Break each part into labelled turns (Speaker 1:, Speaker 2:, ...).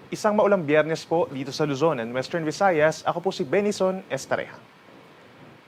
Speaker 1: Isang maulang Biyernes po dito sa Luzon and Western Visayas. Ako po si Benison Estareja.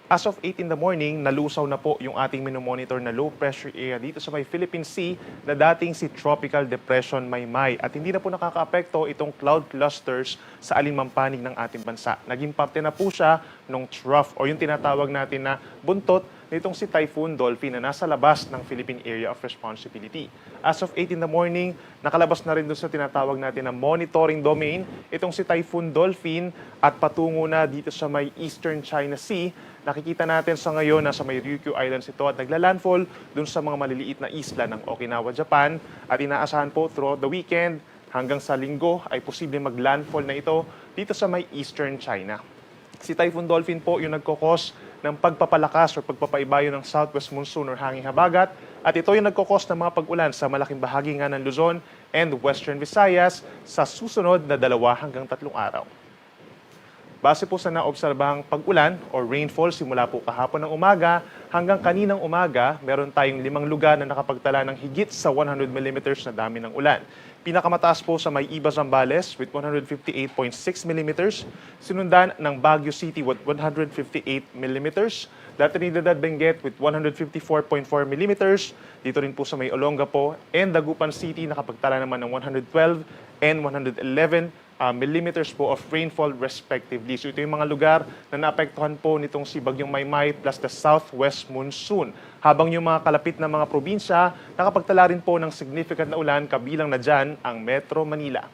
Speaker 1: As of 8 in the morning, nalusaw na po yung ating minomonitor na low pressure area dito sa may Philippine Sea na dating si Tropical Depression Maymay. At hindi na po nakakaapekto itong cloud clusters sa alinmampanig ng ating bansa. Naging parte na po siya ng trough o yung tinatawag natin na buntot nitong si Typhoon Dolphin na nasa labas ng Philippine Area of Responsibility. As of 8 in the morning, nakalabas na rin doon sa tinatawag natin na monitoring domain itong si Typhoon Dolphin at patungo na dito sa may Eastern China Sea. Nakikita natin sa ngayon na sa may Ryukyu Islands ito at nagla-landfall dun sa mga maliliit na isla ng Okinawa, Japan. At inaasahan po throughout the weekend hanggang sa linggo ay posible mag-landfall na ito dito sa may Eastern China. Si Typhoon Dolphin po yung nagkokos ng pagpapalakas o pagpapaibayo ng southwest monsoon or hanging habagat at ito yung nagkokos ng mga pag-ulan sa malaking bahagi nga ng Luzon and Western Visayas sa susunod na 2 hanggang 3 araw. Base po sa naobserbahang pag-ulan o rainfall simula po kahapon ng umaga hanggang kaninang umaga, meron tayong 5 lugar na nakapagtala ng higit sa 100 mm na dami ng ulan. Pinakamataas po sa may Iba, Zambales with 158.6 mm, sinundan ng Baguio City with 158 mm, La Trinidad, Benguet with 154.4 mm, dito rin po sa may Olongapo and Dagupan City nakapagtala naman ng 112 and 111 millimeters po of rainfall respectively. So ito yung mga lugar na naapektuhan po nitong si Bagyong Maymay plus the southwest monsoon. Habang yung mga kalapit na mga probinsya, nakapagtala rin po ng significant na ulan kabilang na dyan ang Metro Manila.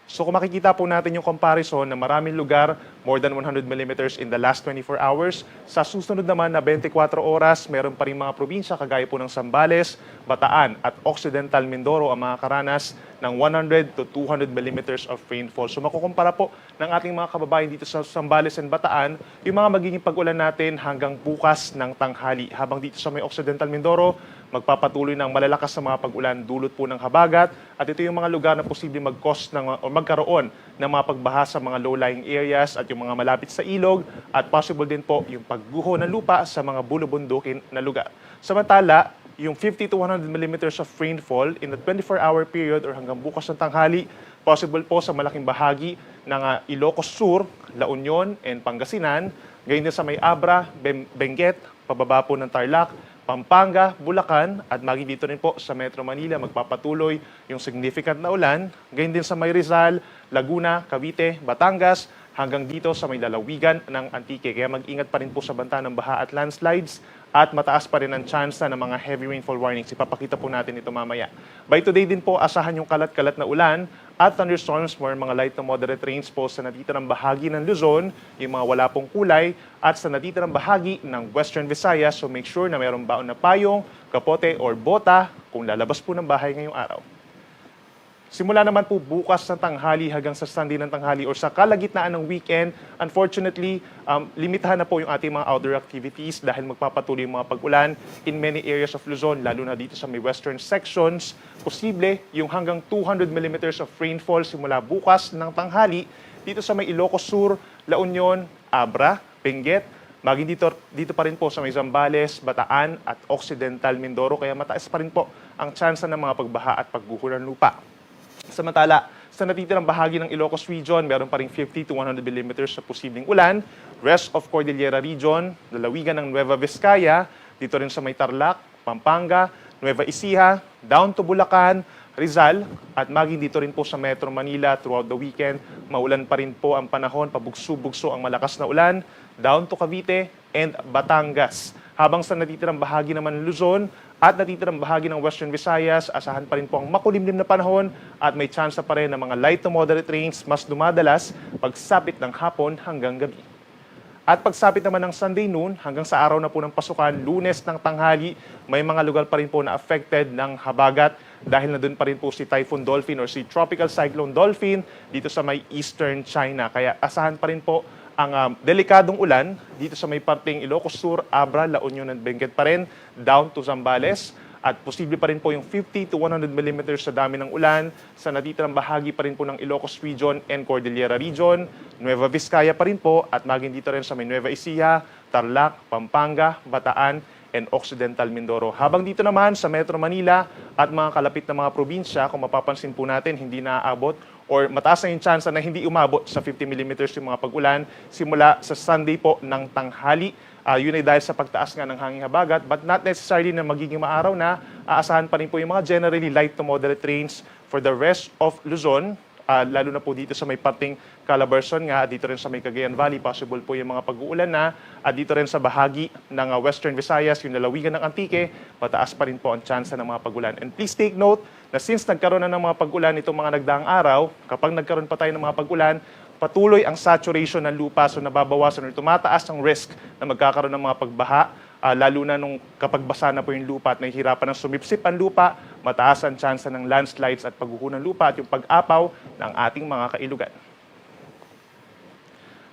Speaker 1: So kung makikita po natin yung comparison na maraming lugar, more than 100 millimeters in the last 24 hours. Sa susunod naman na 24 oras, meron pa rin mga probinsya kagaya po ng Zambales, Bataan at Occidental Mindoro ang mga karanas ng 100 to 200 millimeters of rainfall. So makukumpara po ng ating mga kababayan dito sa Zambales and Bataan, yung mga magiging pag-ulan natin hanggang bukas ng tanghali. Habang dito sa may Occidental Mindoro, magpapatuloy ng malalakas sa mga pag-ulan dulot po ng habagat at ito yung mga lugar na posibleng mag-cause ng o magkaroon ng mga pagbaha sa mga low-lying areas at yung mga malapit sa ilog at possible din po yung pagguho ng lupa sa mga bulubundukin na lugar. Samantala, yung 50 to 100 millimeters of rainfall in the 24-hour period or hanggang bukas ng tanghali, possible po sa malaking bahagi ng Ilocos Sur, La Union, and Pangasinan, gayon din sa may Abra, Benguet, pababa po ng Tarlac, Pampanga, Bulacan, at maging dito rin po sa Metro Manila magpapatuloy yung significant na ulan. Gayon din sa may Rizal, Laguna, Cavite, Batangas, hanggang dito sa may lalawigan ng Antique. Kaya mag-ingat pa rin po sa banta ng baha at landslides at mataas pa rin ang chance ng mga heavy rainfall warnings. Ipapakita po natin ito mamaya. By today din po, asahan yung kalat-kalat na ulan at thunderstorms more mga light to moderate rains po sa natitirang bahagi ng Luzon, yung mga wala pong kulay, at sa natitirang bahagi ng Western Visayas. So make sure na mayroong baon na payong, kapote, or bota kung lalabas po ng bahay ngayong araw. Simula naman po bukas ng tanghali hanggang sa Sunday ng tanghali or sa kalagitnaan ng weekend, unfortunately, limitahan na po yung ating mga outdoor activities dahil magpapatuloy yung mga pag-ulan in many areas of Luzon, lalo na dito sa may western sections. Posible yung hanggang 200 millimeters of rainfall simula bukas ng tanghali dito sa may Ilocos Sur, La Union, Abra, Benguet, maging dito pa rin po sa may Zambales, Bataan at Occidental Mindoro, kaya mataas pa rin po ang tsansa ng mga pagbaha at pagguho ng lupa. Samantala, sa natitirang bahagi ng Ilocos Region, meron pa rin 50 to 100 millimeters sa posibleng ulan. Rest of Cordillera Region, lalawigan ng Nueva Vizcaya, dito rin sa may Tarlac, Pampanga, Nueva Ecija, down to Bulacan, Rizal, at maging dito rin po sa Metro Manila throughout the weekend. Maulan pa rin po ang panahon, pabugso-bugso ang malakas na ulan, down to Cavite and Batangas. Habang sa natitirang bahagi naman ng Luzon at natitirang bahagi ng Western Visayas, asahan pa rin po ang makulimlim na panahon at may chance pa rin ng mga light to moderate rains mas dumadalas pagsapit ng hapon hanggang gabi. At pagsapit naman ng Sunday noon hanggang sa araw na po ng pasukan, Lunes ng tanghali, may mga lugar pa rin po na affected ng habagat dahil na doon pa rin po si Typhoon Dolphin or si Tropical Cyclone Dolphin dito sa may Eastern China. Kaya asahan pa rin po ang delikadong ulan dito sa may parteng Ilocos Sur, Abra, La Union at Benguet pa rin, down to Zambales. At posible pa rin po yung 50 to 100 millimeters sa dami ng ulan sa natitirang bahagi pa rin po ng Ilocos Region and Cordillera Region, Nueva Vizcaya pa rin po at maging dito rin sa may Nueva Ecija, Tarlac, Pampanga, Bataan, and Occidental Mindoro. Habang dito naman sa Metro Manila at mga kalapit na mga probinsya, kung mapapansin po natin, hindi naaabot or mataas na yung chance na hindi umabot sa 50 millimeters yung mga pag-ulan simula sa Sunday po ng tanghali. Yun ay dahil sa pagtaas nga ng hanging habagat, but not necessarily na magiging maaraw na. Aasahan pa rin po yung mga generally light to moderate rains for the rest of Luzon, lalo na po dito sa may parting Calabarzon nga, dito rin sa may Cagayan Valley, possible po yung mga pag-uulan na. Dito rin sa bahagi ng Western Visayas, yung lalawigan ng Antique, mataas pa rin po ang tsansa ng mga pag-ulan. And please take note na since nagkaroon na ng mga pag-ulan itong mga nagdaang araw, kapag nagkaroon pa tayo ng mga pag-ulan, patuloy ang saturation ng lupa, so nababawasan or tumataas ang risk na magkakaroon ng mga pagbaha, lalo na nung kapag basa na po yung lupa at nahihirapan ng sumipsip ang lupa, mataas ang tsansa ng landslides at pagguho ng lupa at yung pag-apaw ng ating mga kailugan.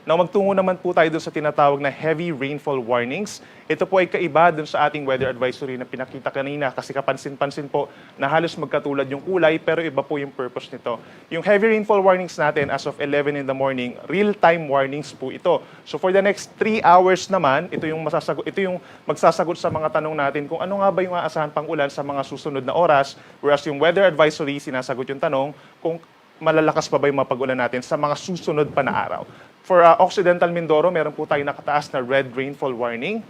Speaker 1: Now, magtungo naman po tayo dun sa tinatawag na heavy rainfall warnings. Ito po ay kaiba dun sa ating weather advisory na pinakita kanina kasi kapansin-pansin po na halos magkatulad yung kulay pero iba po yung purpose nito. Yung heavy rainfall warnings natin as of 11 in the morning, real-time warnings po ito. So for the next 3 hours naman, ito yung magsasagot sa mga tanong natin kung ano nga ba yung aasahan pang ulan sa mga susunod na oras, whereas yung weather advisory, sinasagot yung tanong kung malalakas pa ba yung mga pag-ulan natin sa mga susunod pa na araw. For Occidental Mindoro, meron po tayo nakataas na red rainfall warning.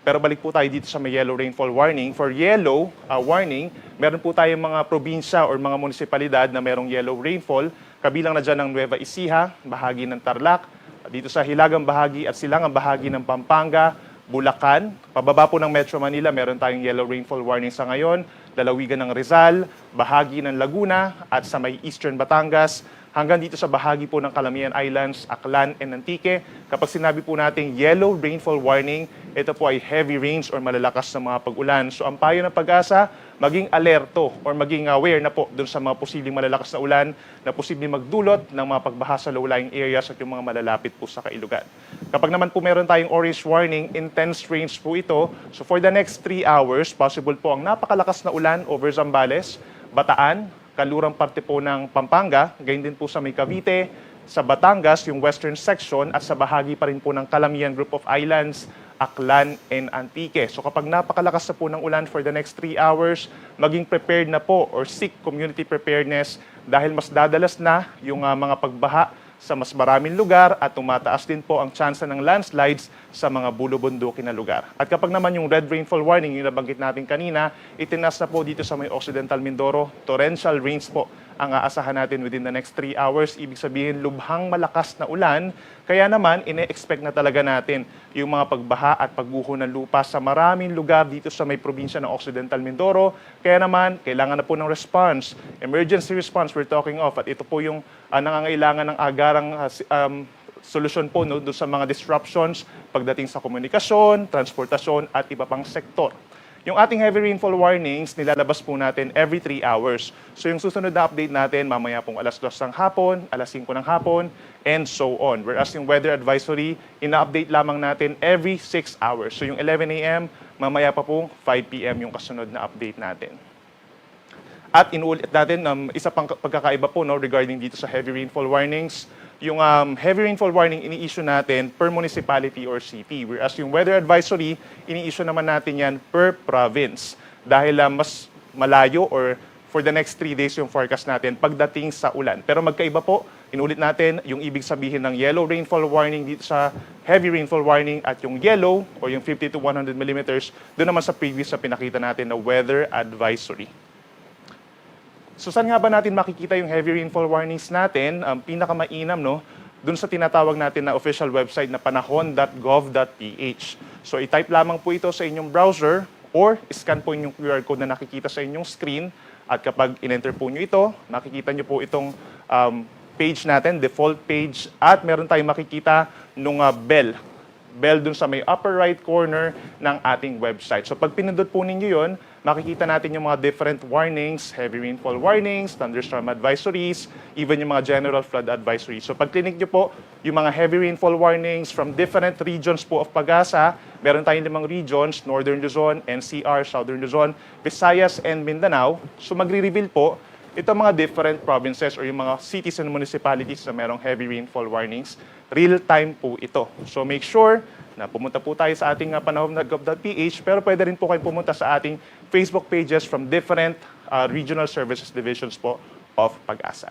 Speaker 1: Pero balik po tayo dito sa may yellow rainfall warning. For yellow warning, meron po tayong mga probinsya or mga munisipalidad na merong yellow rainfall. Kabilang na dyan ng Nueva Ecija, bahagi ng Tarlac, dito sa hilagang bahagi at silangang bahagi ng Pampanga, Bulacan. Pababa po ng Metro Manila, meron tayong yellow rainfall warning sa ngayon. Lalawigan ng Rizal, bahagi ng Laguna at sa may Eastern Batangas, hanggang dito sa bahagi po ng Calamian Islands, Aklan, and Antique. Kapag sinabi po natin yellow rainfall warning, ito po ay heavy rains or malalakas na mga pag-ulan. So ang payo ng Pag-asa, maging alerto or maging aware na po dun sa mga posibleng malalakas na ulan na posibleng magdulot ng mga pagbaha sa low-lying areas at yung mga malalapit po sa kailugan. Kapag naman po meron tayong orange warning, intense rains po ito. So for the next 3 hours, possible po ang napakalakas na ulan over Zambales, Bataan, kalurang parte po ng Pampanga, gayon din po sa may Cavite, sa Batangas, yung western section, at sa bahagi pa rin po ng Calamian Group of Islands, Aklan, and Antique. So kapag napakalakas na po ng ulan for the next 3 hours, maging prepared na po or seek community preparedness dahil mas dadalas na yung mga pagbaha sa mas maraming lugar at tumataas din po ang tsansa ng landslides sa mga bulubundukin na lugar. At kapag naman yung red rainfall warning, yung nabanggit natin kanina, itinas na po dito sa may Occidental Mindoro, torrential rains po ang aasahan natin within the next 3 hours. Ibig sabihin, lubhang malakas na ulan. Kaya naman, ine-expect na talaga natin yung mga pagbaha at pagguho ng lupa sa maraming lugar dito sa may probinsya ng Occidental Mindoro. Kaya naman, kailangan na po ng response. Emergency response we're talking of. At ito po yung nangangailangan ng agarang solusyon po doon sa mga disruptions pagdating sa komunikasyon, transportasyon at iba pang sektor. Yung ating heavy rainfall warnings, nilalabas po natin every 3 hours. So yung susunod na update natin, mamaya pong alas 2 ng hapon, alas 5 ng hapon, and so on. Whereas yung weather advisory, ina-update lamang natin every 6 hours. So yung 11 a.m., mamaya pa pong 5 p.m. yung kasunod na update natin. At inuulit natin, isa pang pagkakaiba po regarding dito sa heavy rainfall warnings, yung heavy rainfall warning ini-issue natin per municipality or city. Whereas yung weather advisory, ini-issue naman natin yan per province. Dahil mas malayo or for the next 3 days yung forecast natin pagdating sa ulan. Pero magkaiba po, inulit natin yung ibig sabihin ng yellow rainfall warning dito sa heavy rainfall warning at yung yellow or yung 50 to 100 millimeters, doon naman sa previous na pinakita natin na weather advisory. So saan nga ba natin makikita yung heavy rainfall warnings natin? Pinakamainam, dun sa tinatawag natin na official website na panahon.gov.ph. So i-type lamang po ito sa inyong browser or scan po yung QR code na nakikita sa inyong screen. At kapag in-enter po nyo ito, makikita nyo po itong page natin, default page. At meron tayong makikita nung bell dun sa may upper right corner ng ating website. So pag pinindot po ninyo yun, makikita natin yung mga different warnings, heavy rainfall warnings, thunderstorm advisories, even yung mga general flood advisories. So pag clinic nyo po yung mga heavy rainfall warnings from different regions po of Pag-asa, meron tayong 5 regions, Northern Luzon, NCR, Southern Luzon, Visayas, and Mindanao. So magre-reveal po ito mga different provinces or yung mga cities and municipalities na merong heavy rainfall warnings. Real-time po ito. So make sure na pumunta po tayo sa ating panahon.gov.ph, pero pwede rin po kayo pumunta sa ating Facebook pages from different regional services divisions po of Pag-asa.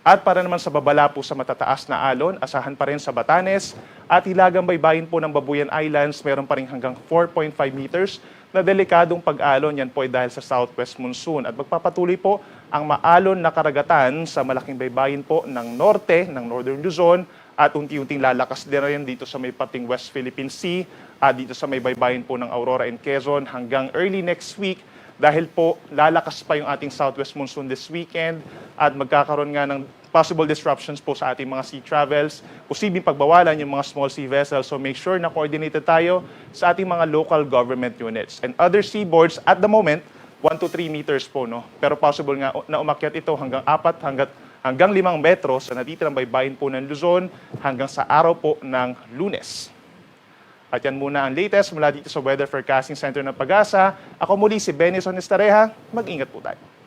Speaker 1: At para naman sa babala po sa matataas na alon, asahan pa rin sa Batanes at Hilagang Baybayin po ng Babuyan Islands, meron pa rin hanggang 4.5 meters na delikadong pag-alon. Yan po ay dahil sa southwest monsoon. At magpapatuloy po ang maalon na karagatan sa malaking baybayin po ng norte, ng Northern Luzon, at unti-unting lalakas din rin dito sa may pating West Philippine Sea at dito sa may baybayin po ng Aurora and Quezon hanggang early next week. Dahil po lalakas pa yung ating southwest monsoon this weekend at magkakaroon nga ng possible disruptions po sa ating mga sea travels, posibleng pagbawalan yung mga small sea vessels. So make sure na coordinated tayo sa ating mga local government units. And other seaboards at the moment, 1 to 3 meters po, no? Pero possible nga na umakyat ito hanggang 4 hanggang 5 metros sa natitirang baybayin po ng Luzon hanggang sa araw po ng Lunes. At yan muna ang latest mula dito sa Weather Forecasting Center ng Pag-asa. Ako muli si Benison Estareja. Mag-ingat po tayo.